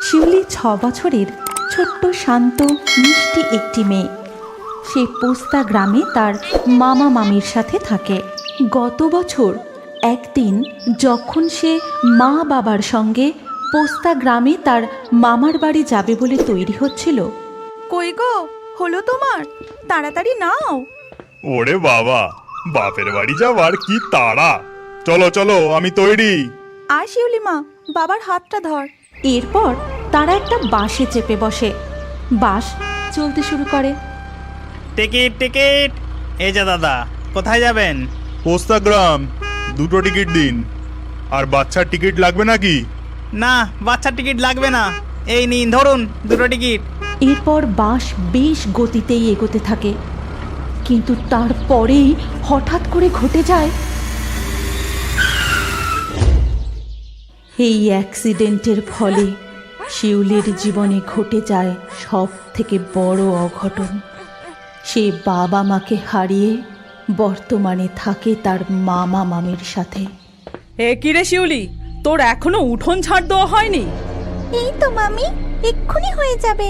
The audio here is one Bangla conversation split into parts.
শিউলি 6 বছরের ছোট্ট শান্ত মিষ্টি একটি মেয়ে। সে পোস্তা গ্রামে তার মামা মামির সাথে থাকে। গত বছর একদিন যখন সে মা বাবার সঙ্গে পোস্তা গ্রামে তার মামার বাড়ি যাবে বলে তৈরি হচ্ছিল। কই গো, হলো তোমার? তাড়াতাড়ি নাও। ওরে বাবা, বাপের বাড়ি যাবার কি তাড়া! চলো চলো, আমি তৈরি। আর শিউলি মা, বাবার হাতটা ধর। এরপর তারা একটা বাসে চেপে বসে। বাস চলতে শুরু করে। টিকিট টিকিট, এই যে দাদা, কোথায় যাবেন? পোস্তা গ্রাম, 2টো টিকিট দিন। আর বাচ্চার টিকিট লাগবে নাকি? না, বাচ্চার টিকিট লাগবে না, এই নিন ধরুন 2টো টিকিট। এরপর বাস বেশ গতিতেই এগোতে থাকে, কিন্তু তারপরেই হঠাৎ করে ঘটে যায় এই অ্যাক্সিডেন্টের ফলে শিউলির জীবনে ঘটে যায় সব থেকে বড় অঘটন। সে বাবা মাকে হারিয়ে বর্তমানে থাকে তার মামা মামির সাথে। এ কি রে শিউলি, তোর এখনো উঠোন ঝাড় দেওয়া হয়নি? এই তো মামি, এক্ষুনি হয়ে যাবে।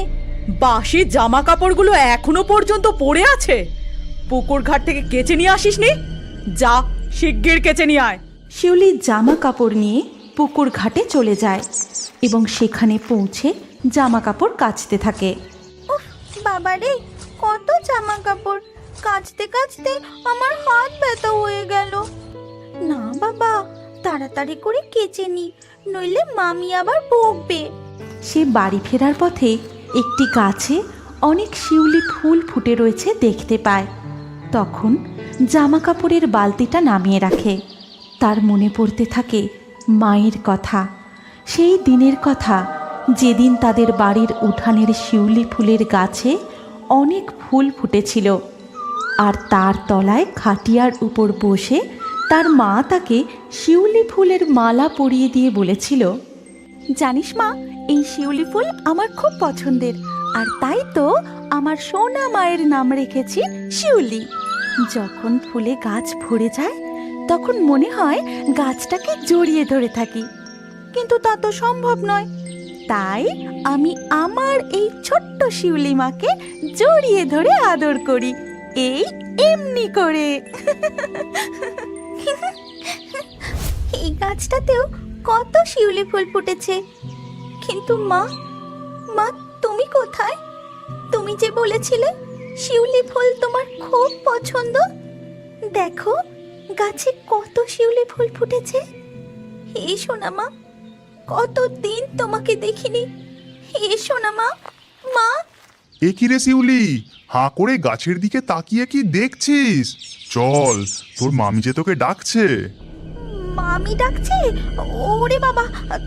বাসি জামা কাপড়গুলো এখনো পর্যন্ত পড়ে আছে। পুকুর ঘাট থেকে কেচে নিয়ে আসিসনি? যা, শিগগির কেচে নিয়ে আয়। শিউলি জামা কাপড় নিয়ে পুকুর ঘাটে চলে যায় এবং সেখানে পৌঁছে জামা কাপড় কাচতে থাকে। উফ বাবারে, কত জামা কাপড়! কাচতে কাচতে আমার হাত ব্যথা হয়ে গেল। না বাবা, তাড়াতাড়ি করে কেচে নি, নইলে মামি আবার বকবে। সে বাড়ি ফেরার পথে একটি গাছে অনেক শিউলি ফুল ফুটে রয়েছে দেখতে পায়। তখন জামা কাপড়ের বালতিটা নামিয়ে রাখে। তার মনে পড়তে থাকে মায়ের কথা, সেই দিনের কথা যেদিন তাদের বাড়ির উঠানের শিউলি ফুলের গাছে অনেক ফুল ফুটেছিল, আর তার তলায় খাটিয়ার উপর বসে তার মা তাকে শিউলি ফুলের মালা পরিয়ে দিয়ে বলেছিল, জানিস মা, এই শিউলি ফুল আমার খুব পছন্দের, আর তাই তো আমার সোনা মায়ের নাম রেখেছি শিউলি। যখন ফুলে গাছ ভরে যায় তখন মনে হয় গাছটাকে জড়িয়ে ধরে থাকি, কিন্তু তা তো সম্ভব নয়। তাই আমি আমার এই ছোট্ট শিউলি মাকে জড়িয়ে ধরে আদর করি, এই এমনি করে। এই গাছটাতেও কত শিউলি ফুল ফুটেছে, কিন্তু মা, মা তুমি কোথায়? তুমি যে বলেছিলে শিউলি ফুল তোমার খুব পছন্দ। দেখো গাছে কত শিউলি ফুল ফুটেছে। এসো না মা, কতদিন তোমাকে দেখিনি। এসো না মা, মা। এ কি রে শিউলি, হাঁ করে গাছের দিকে তাকিয়ে কি দেখছিস? চল, তোর মামি যে তোকে ডাকছে। মামি ডাকছে? ওরে বাবা,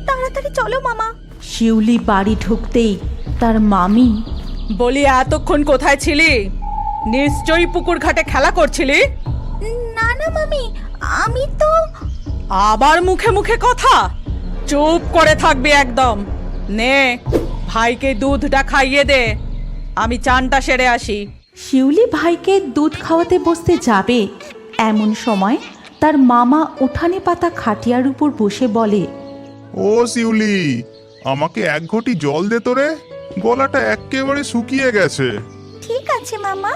তাড়াতাড়ি চলো মামা। শিউলি বাড়ি ঢুকতেই তার মামি বলি, এতক্ষণ কোথায় ছিলি? নিশ্চয়ই পুকুর ঘাটে খেলা করছিলি। না না মামি, আমি তো। আবার মুখে মুখে কথা, চুপ করে থাকবি একদম। নে, ভাইকে দুধটা খাইয়ে দে, আমি চানটা সেরে আসি। শিউলি ভাইকে দুধ খাওয়াতে বসতে যাবে, এমন সময় তার মামা উঠানে পাতা খাটিয়ার উপর বসে বলে, ও শিউলি, আমাকে 1 ঘটি জল দে তো রে, গলাটা একেবারে শুকিয়ে গেছে। ঠিক আছে মামা,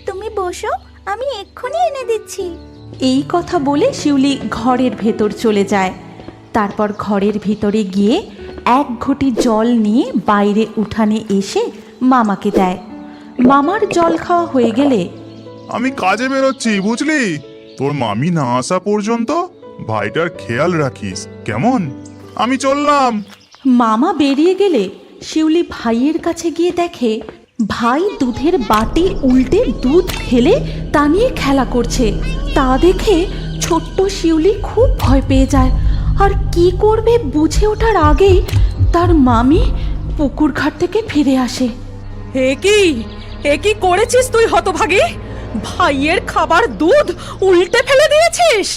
তুমি বসো, আমি এক্ষুনি এনে দিচ্ছি। এই কথা বলে শিউলি ঘরের ভেতর চলে যায়। তারপর ঘরের ভিতরে গিয়ে 1 ঘটি জল নিয়ে বাইরে উঠানে এসে মামাকে দেয়। মামার জল খাওয়া হয়ে গেলে, আমি কাজে বেরোচ্ছি, বুঝলি? তোর মামি না আসা পর্যন্ত ভাইটার খেয়াল রাখিস, কেমন? আমি চললাম। মামা বেরিয়ে গেলে শিউলি ভাইয়ের কাছে গিয়ে দেখে ভাই দুধের বাটি উল্টে দুধ ফেলে তা নিয়ে খেলা করছে। তা দেখে ছোট্ট শিউলি খুব ভয় পেয়ে যায়, আর কি করবে বুঝে ওঠার আগেই তার মামি পুকুর ঘাট থেকে ফিরে আসে। এ কি করেছিস তুই হতভাগী? ভাইয়ের খাবার দুধ উল্টে ফেলে দিয়েছিস?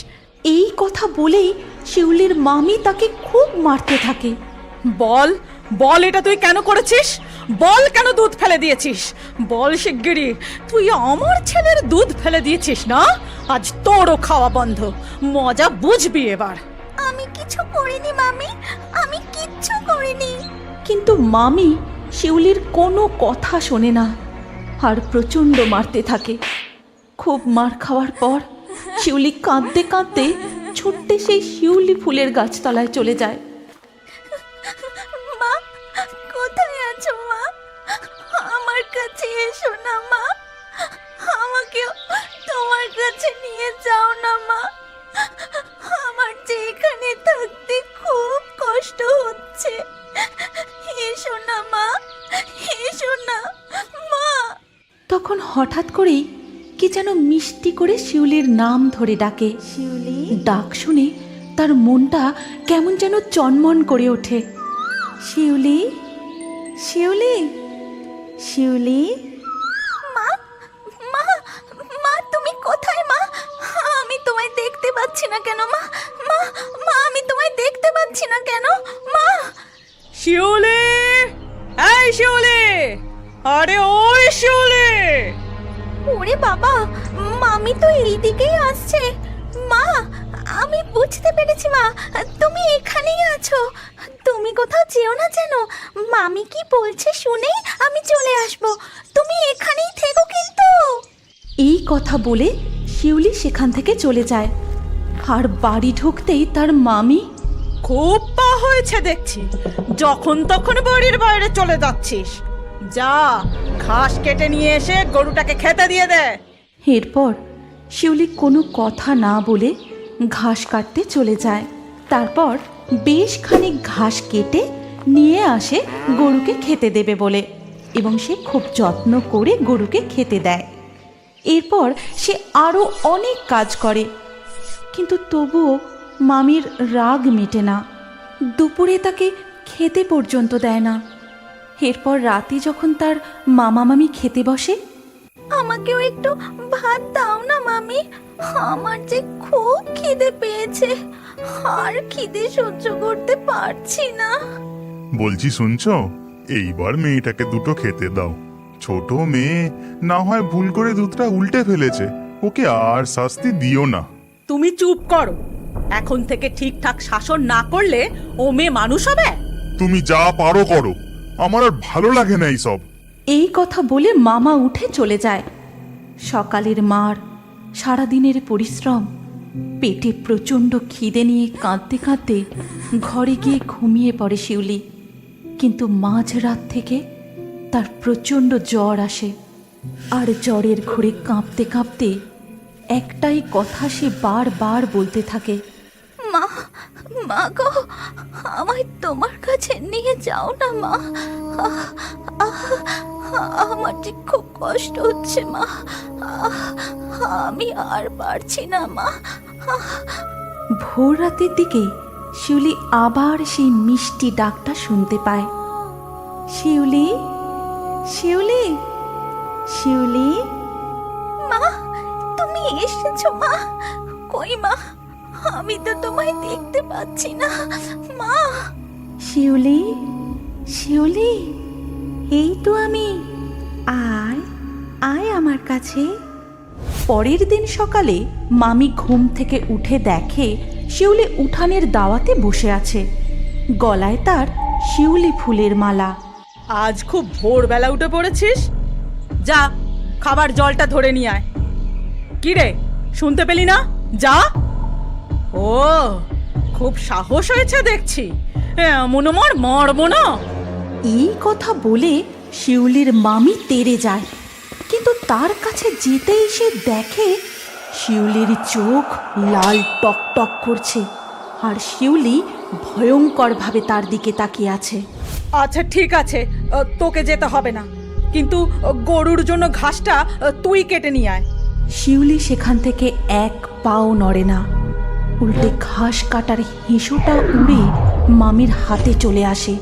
এই কথা বলেই শিউলির মামি তাকে খুব মারতে থাকে। বল বল, এটা তুই কেন করেছিস? বল, কেন দুধ ফেলে দিয়েছিস? বল শিগগিরই, তুই আমার ছেলের দুধ ফেলে দিয়েছিস না? আজ তোরও খাওয়া বন্ধ, মজা বুঝবি এবার। আমি কিছু করিনি মামি, আমি কিচ্ছু করিনি। কিন্তু মামি শিউলির কোনো কথা শোনে না আর প্রচণ্ড মারতে থাকে। খুব মার খাওয়ার পর শিউলি কাঁদতে কাঁদতে ছুটতে সেই শিউলি ফুলের গাছতলায় চলে যায়। মা, কোথায় আছো মা? আমার কাছে এসো না মা, আমাকেও তোমার কাছে নিয়ে যাও না মা। আমার যে এখানে থাকতে খুব কষ্ট হচ্ছে। এসো না মা, এসো না মা। তখন হঠাৎ করেই কি যেন মিষ্টি করে শিউলির নাম ধরে ডাকে। শিউলি, ডাক শুনে তার মনটা কেমন যেন চনমন করে ওঠে। শিউলি, শিউলি, শিউলি। মা, মা, মা তুমি কোথায় মা? আমি তোমায় দেখতে পাচ্ছি না কেন মা? মা, মা আমি তোমায় দেখতে পাচ্ছি না কেন মা? শিউলি, এই শিউলি, আরে ওই শিউলি। ওরে বাবা, মামি তো এইদিকেই আসছে। মা, আমি বুঝতে পেরেছি মা, তুমি এখানেই আছো। তুমি কোথাও যেও না যেন। মামি কি বলছে শুনেই আমি চলে আসবো। তুমি এখানেই থেকো কিন্তু। এই কথা বলে শিউলি সেখান থেকে চলে যায়। আর বাড়ি ঢুকতেই তার মামি, খুব পা হয়েছে দেখছি, যখন তখন বাড়ির বাইরে চলে যাচ্ছিস। যা, ঘাস কেটে নিয়ে এসে গরুটাকে খেতে দিয়ে দে। এরপর শিউলি কোনো কথা না বলে ঘাস কাটতে চলে যায়। তারপর বেশ খানিক ঘাস কেটে নিয়ে আসে গরুকে খেতে দেবে বলে, এবং সে খুব যত্ন করে গরুকে খেতে দেয়। এরপর সে আরও অনেক কাজ করে, কিন্তু তবুও মামির রাগ মেটে না। দুপুরে তাকে খেতে পর্যন্ত দেয় না। এরপর রাতে যখন তার মামা মামি খেতে বসে, আমাকেও একটু ভাত দাও না মামি, আমার যে খুব খিদে পেয়েছে, আর খিদে সহ্য করতে পারছি না। বলছি শুনছো, এইবার মেয়েটাকে দুটো খেতে দাও। ছোট মেয়ে, না হয় ভুল করে দুধটা উল্টে ফেলেছে, ওকে আর শাস্তি দিও না। তুমি চুপ করো। এখন থেকে ঠিকঠাক শাসন না করলে ও মেয়ে মানুষ হবে? তুমি যা পারো করো, আমার আর ভালো লাগে না এইসব। এই কথা বলে মামা উঠে চলে যায়। সকালের মার, সারাদিনের পরিশ্রম, পেটে প্রচণ্ড খিদে নিয়ে কাঁদতে কাঁদতে ঘরে গিয়ে ঘুমিয়ে পড়ে শিউলি। কিন্তু মাঝরাত থেকে তার প্রচণ্ড জ্বর আসে, আর জ্বরের ঘোরে কাঁপতে কাঁপতে একটাই কথা সে বারবার বলতে থাকে। মা, মা গো, আমায় তোমার কাছে নিয়ে যাও না মা। আমার যে খুব কষ্ট হচ্ছে মা, আমি আর পারছি না মা। ভোর রাতের দিকে শিউলি আবার সেই মিষ্টি ডাকটা শুনতে পায়। শিউলি, শিউলি, শিউলি। মা, তুমি এসেছো মা? কই মা, আমি তো তোমায় দেখতে পাচ্ছি না মা। শিউলি, শিউলি, এই তো আমি। আয়, আয় আমার কাছে। পরের দিন সকালে মামি ঘুম থেকে উঠে দেখে শিউলি উঠানের দাওয়াতে বসে আছে। গলায় তার শিউলি ফুলের মালা। আজ খুব ভোরবেলা উঠে পড়েছিস? যা, খাবার জলটা ধরে নিয়ে আয়। কি রে, শুনতে পেলি না? যা। ও, খুব সাহস হয়েছে দেখছি। এমন মারবো না। এই কথা বলে শিউলির মামি তেড়ে যায়, কিন্তু তার কাছে যেতেই সে দেখে শিউলির চোখ লাল টক টক করছে, আর শিউলি ভয়ঙ্করভাবে তার দিকে তাকিয়ে আছে। আচ্ছা ঠিক আছে, তোকে যেতে হবে না, কিন্তু গরুর জন্য ঘাসটা তুই কেটে নিয়ে আয়। শিউলি সেখান থেকে এক পাও নড়ে না, উল্টে ঘাস কাটার হিঁসোটা উড়ে মামির হাতে চলে আসে।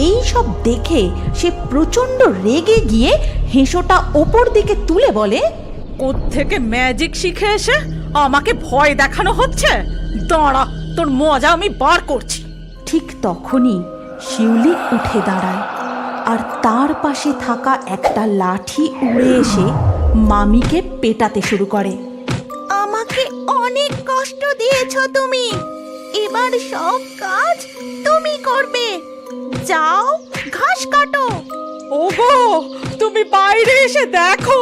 এই সব দেখে সে প্রচণ্ড রেগে গিয়ে হেঁসোটা ওপর দিকে তুলে বলে, কোত্থেকে ম্যাজিক শিখে এসে আমাকে ভয় দেখানো হচ্ছে? দাঁড়া, তোর মজা আমি বার করছি। ঠিক তখনই শিউলি উঠে দাঁড়ায়, আর তার পাশে থাকা একটা লাঠি উড়ে এসে মামিকে পেটাতে শুরু করে। আমাকে অনেক কষ্ট দিয়েছো তুমি, এবার সব কাজ তুমি করবে। যাও, কাটো। ওগো, তুমি বাইরে এসে দেখো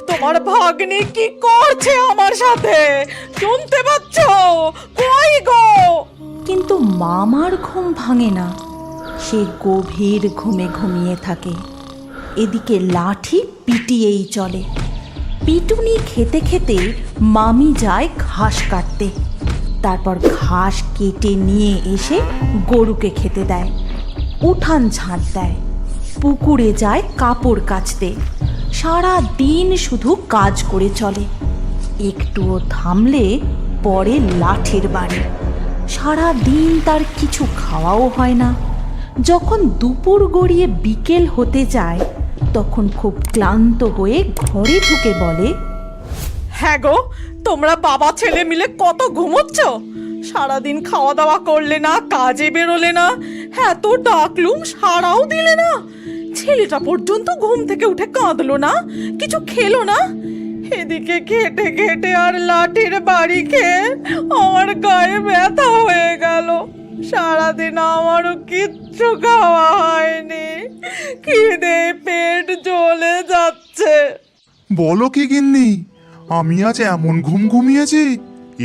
তোমার ভাগ্নি কি করছে আমার সাথে। শুনতে পাচ্ছ? কই গো? কিন্তু মামার ঘুম ভাঙে না, সে গভীর ঘুমে ঘুমিয়ে থাকে। এদিকে লাঠি পিটিয়েই চলে। পিটুনি খেতে খেতে মামি যায় ঘাস কাটতে। তারপর ঘাস কেটে নিয়ে এসে গরুকে খেতে দেয়, উঠান ঝাঁট দেয়, পুকুরে যায় কাপড় কাচতে। সারা দিন শুধু কাজ করে চলে। একটুও থামলে পরে লাঠির বাড়ি। সারা দিন তার কিছু খাওয়াও হয় না। যখন দুপুর গড়িয়ে বিকেল হতে যায় তখন খুব ক্লান্ত হয়ে ঘরে ঢুকে বলে, হ্যাঁ গো, তোমরা বাবা ছেলে মিলে কত ঘুমোচ্ছ। সারাদিন খাওয়া দাওয়া করলে না, কাজে বেরোলে না, এত ডাকলুম সারাও দিলে না। ছেলেটা পর্যন্ত ঘুম থেকে উঠে কাঁদলো না, কিছু খেলো না। এদিকে খেটে খেটে আর লাঠির বাড়ি খেয়ে আমার গায়ে ব্যথা হয়ে গেল। সারাদিন আমারও কিচ্ছু খাওয়া হয়নি, খিদে পেট জ্বলে যাচ্ছে। বলো কি গিন্নি, আমি আজ এমন ঘুম ঘুমিয়েছি?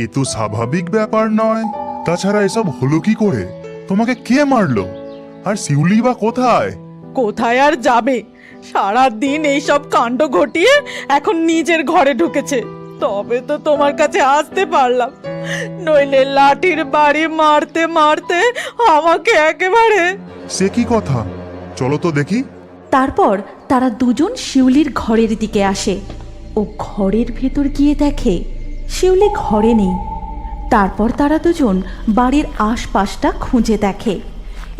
এ তো স্বাভাবিক ব্যাপার নয়। তাছাড়া এসব হলো কি করে? তোমাকে কে মারলো? আর শিউলি বা কোথায়? কোথায় আর যাবে? সারাদিন এইসব কাণ্ড ঘটিয়ে এখন নিজের ঘরে ঢুকেছে। তবে তো তোমার কাছে আসতে পারলাম, নইলে লাঠির বাড়ি মারতে মারতে আমাকে একেবারে। সে কি কথা? চলো তো দেখি। তারপর তারা দুজন শিউলির ঘরের দিকে আসে ও ঘরের ভেতর গিয়ে দেখে শিউলি ঘরে নেই। তারপর তারা দুজন বাড়ির আশপাশটা খুঁজে দেখে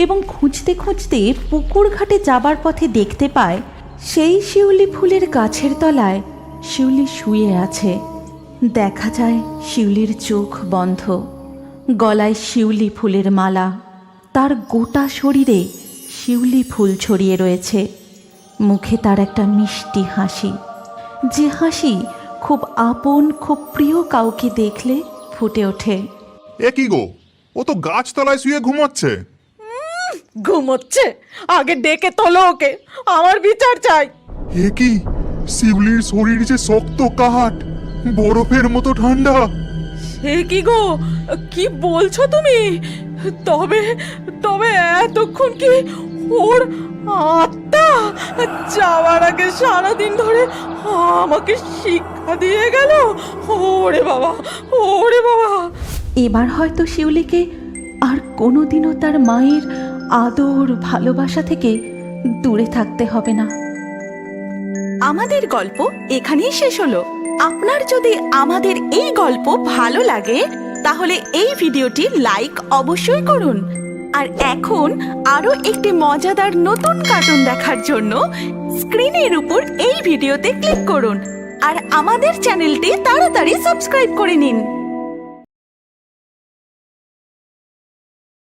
এবং খুঁজতে খুঁজতে পুকুর ঘাটে যাবার পথে দেখতে পায় সেই শিউলি ফুলের গাছের তলায় শিউলি শুয়ে আছে। দেখা যায় শিউলির চোখ বন্ধ, গলায় শিউলি ফুলের মালা, তার গোটা শরীরে শিউলি ফুল ছড়িয়ে রয়েছে। মুখে তার একটা মিষ্টি হাসি, যে হাসি খুব আপন, খুব প্রিয় কাউকে দেখলে ফুটে ওঠে। এ কি গো, ও তো গাছতলায় শুয়ে ঘুমাচ্ছে। ঘুমোচ্ছে? আগে ডেকে তোলো ওকে, আমার বিচার চাই। এ কি, শিউলির শরীর যে শক্ত কাঠ, বরফের মতো ঠান্ডা। সে কি গো, কি বলছো তুমি? তবে তবে এতক্ষণ কি ওর আত্মা যাওয়ার আগে সারাদিন ধরে আমাকে শিক্ষা দিয়ে গেল? ওরে বাবা, ওরে বাবা। এবার হয়তো শিউলিকে আর কোনোদিনও তার মায়ের আদর ভালোবাসা থেকে দূরে থাকতে হবে না। আমাদের গল্প এখানেই শেষ হলো। আপনার যদি আমাদের এই গল্প ভালো লাগে তাহলে এই ভিডিওটি লাইক অবশ্যই করুন। আর এখন আরো একটি মজাদার নতুন কার্টুন দেখার জন্য স্ক্রিনের উপর এই ভিডিওতে ক্লিক করুন আর আমাদের চ্যানেলটি তাড়াতাড়ি সাবস্ক্রাইব করে নিন।